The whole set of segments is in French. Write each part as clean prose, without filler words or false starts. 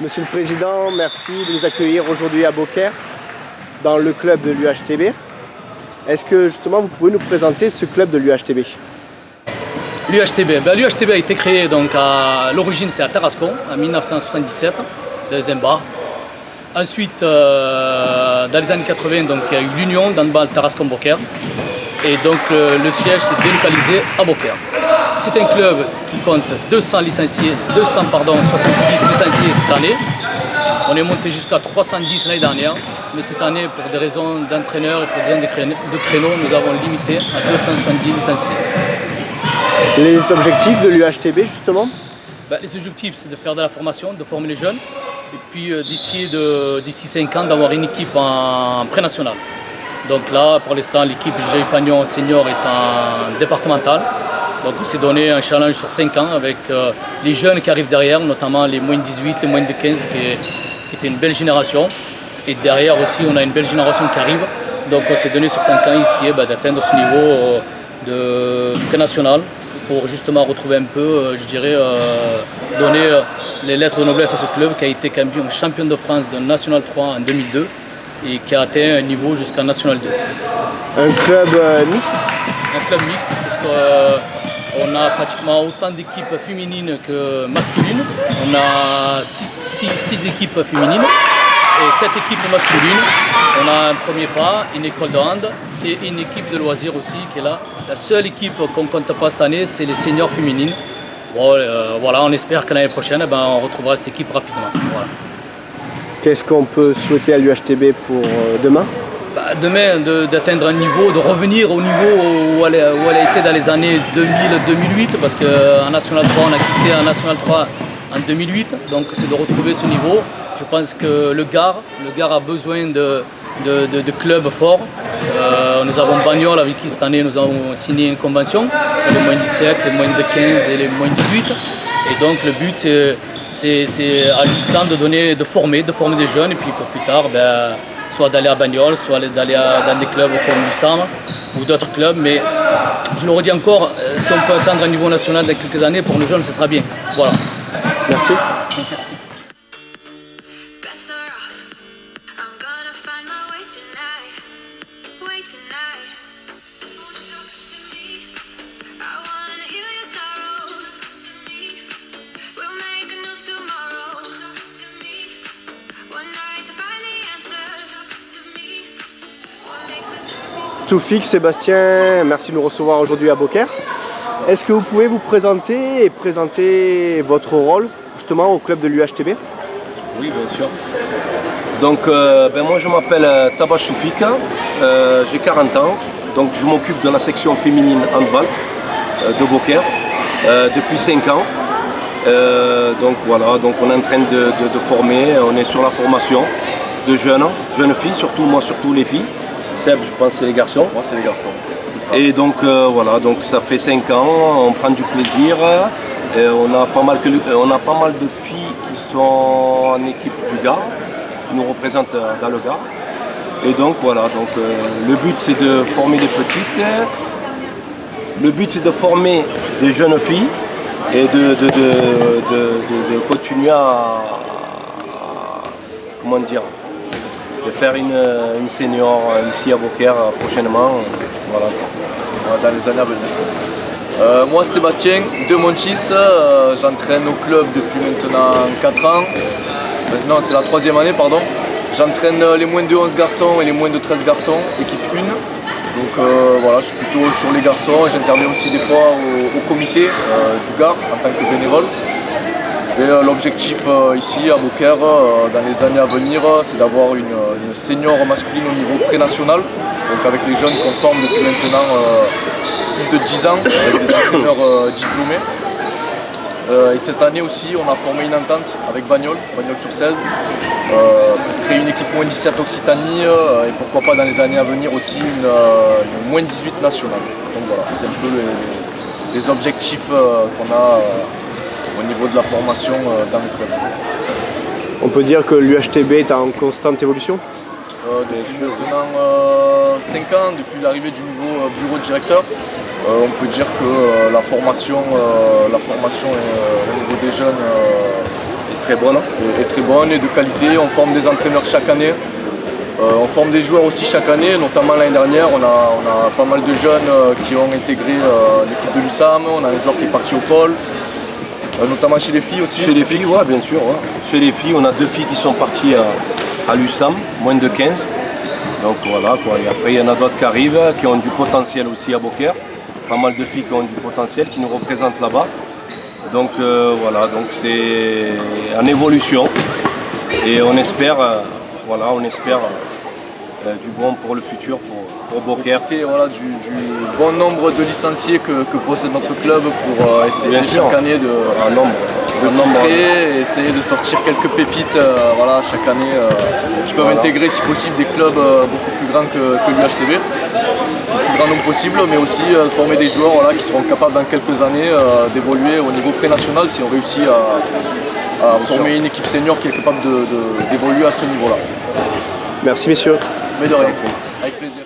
Monsieur le Président, merci de nous accueillir aujourd'hui à Beaucaire, dans le club de l'UHTB. Est-ce que justement vous pouvez nous présenter ce club de l'UHTB? L'UHTB a été créé donc à l'origine, c'est à Tarascon en 1977, deuxième bar. Ensuite, dans les années 80, donc, il y a eu l'union d'handball Tarascon-Beaucaire. Et donc le siège s'est délocalisé à Beaucaire. C'est un club qui compte 270 licenciés cette année. On est monté jusqu'à 310 l'année dernière, mais cette année, pour des raisons d'entraîneurs et pour des raisons de créneaux, nous avons limité à 270 licenciés. Les objectifs de l'UHTB justement? Les objectifs, c'est de faire de la formation, de former les jeunes, et puis d'ici 5 ans d'avoir une équipe en pré-national. Donc là, pour l'instant, l'équipe J.J. Fagnon senior est en départemental. Donc on s'est donné un challenge sur 5 ans avec les jeunes qui arrivent derrière, notamment les moins de 18, les moins de 15, qui était une belle génération. Et derrière aussi, on a une belle génération qui arrive. Donc on s'est donné sur 5 ans ici d'atteindre ce niveau de pré-national pour justement retrouver un peu, donner les lettres de noblesse à ce club qui a été champion de France de National 3 en 2002 et qui a atteint un niveau jusqu'à National 2. Un club mixte? Un club mixte parce qu'on a pratiquement autant d'équipes féminines que masculines. On a 6 équipes féminines et 7 équipes masculines. On a un premier pas, une école de hand et une équipe de loisirs aussi qui est là. La seule équipe qu'on ne compte pas cette année, c'est les seniors féminines. Bon, on espère que l'année prochaine, on retrouvera cette équipe rapidement. Voilà. Qu'est-ce qu'on peut souhaiter à l'UHTB pour demain? Demain, d'atteindre un niveau, de revenir au niveau où elle a été dans les années 2000-2008, parce qu'en National 3, on a quitté en National 3 en 2008, donc c'est de retrouver ce niveau. Je pense que le Gard a besoin de clubs forts. Nous avons Bagnols avec qui cette année nous avons signé une convention sur les moins de 17, les moins de 15 et les moins de 18. Et donc le but c'est à l'USAM de former des jeunes et puis pour plus tard soit d'aller à Bagnols, soit d'aller dans des clubs comme l'USAM ou d'autres clubs. Mais je le redis encore, si on peut atteindre un niveau national dans quelques années, pour nos jeunes ce sera bien. Voilà. Merci. Merci. Toufik, Sébastien, merci de nous recevoir aujourd'hui à Beaucaire. Est-ce que vous pouvez vous présenter et présenter votre rôle justement au club de l'UHTB? Oui, bien sûr. Donc moi je m'appelle Tabash Toufik, j'ai 40 ans, donc je m'occupe de la section féminine handball de Beaucaire depuis 5 ans. Donc on est en train de former, on est sur la formation de jeunes filles, surtout les filles. Seb, je pense que c'est les garçons. Moi c'est les garçons, c'est ça. Et donc donc ça fait 5 ans, on prend du plaisir. Et on a pas mal de filles qui sont en équipe du Gard, qui nous représentent dans le Gard. Et donc le but c'est de former des petites, le but c'est de former des jeunes filles et de continuer de faire une senior ici à Beaucaire prochainement. Dans les années à venir. Moi Sébastien de Montis, j'entraîne au club depuis maintenant 4 ans. Maintenant c'est la 3e année, pardon. J'entraîne les moins de 11 garçons et les moins de 13 garçons, équipe 1. Donc je suis plutôt sur les garçons. J'interviens aussi des fois au comité du Gard en tant que bénévole. Et l'objectif ici à Beaucaire, dans les années à venir, c'est d'avoir une senior masculine au niveau pré-national, donc avec les jeunes qu'on forme depuis maintenant plus de 10 ans, avec des entraîneurs diplômés. Et cette année aussi, on a formé une entente avec Bagnols sur 16, pour créer une équipe moins 17 Occitanie et pourquoi pas dans les années à venir aussi une moins 18 nationale. Donc voilà, c'est un peu les objectifs qu'on a au niveau de la formation dans le club. On peut dire que l'UHTB est en constante évolution? Je suis maintenant 5 ans depuis l'arrivée du nouveau bureau de directeur. On peut dire que la formation au niveau des jeunes très bonne. est très bonne et de qualité. On forme des entraîneurs chaque année. On forme des joueurs aussi chaque année, notamment l'année dernière, on a pas mal de jeunes qui ont intégré l'équipe de l'USAM, on a un joueur qui est parti au pôle, notamment chez les filles aussi. Chez les filles, oui, bien sûr. Ouais. Chez les filles, on a 2 filles qui sont parties à l'USAM, moins de 15. Donc voilà, quoi. Et après, il y en a d'autres qui arrivent, qui ont du potentiel aussi à Beaucaire. Pas mal de filles qui ont du potentiel, qui nous représentent là-bas. Donc voilà, donc c'est en évolution. Et on espère... du bon pour le futur pour Beaucaire. Voilà, du bon nombre de licenciés que possède notre club pour essayer chaque année de filtrer et essayer de sortir quelques pépites chaque année qui peuvent intégrer si possible des clubs beaucoup plus grands que l'UHTB, le plus grand nombre possible, mais aussi former des joueurs qui seront capables dans quelques années d'évoluer au niveau pré-national si on réussit à former une équipe senior qui est capable d'évoluer à ce niveau-là. Merci messieurs. Mais de rien, avec plaisir.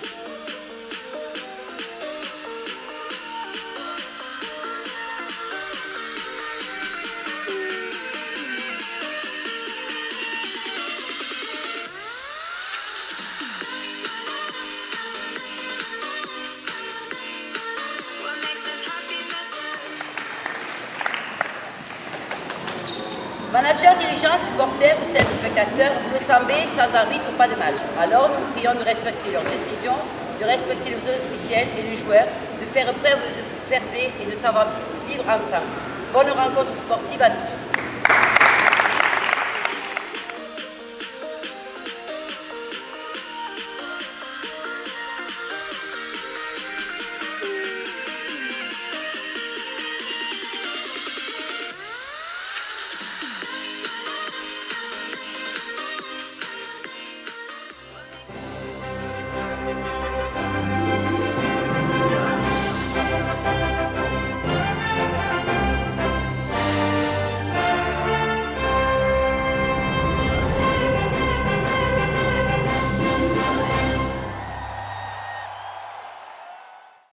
Manager, dirigeant, supporter ou simple spectateur, vous semblez sans arbitre ou pas de match. Alors, nous prions de respecter leurs décisions, de respecter les officiels et les joueurs, de faire preuve de fair play et de savoir vivre ensemble. Bonne rencontre sportive à tous.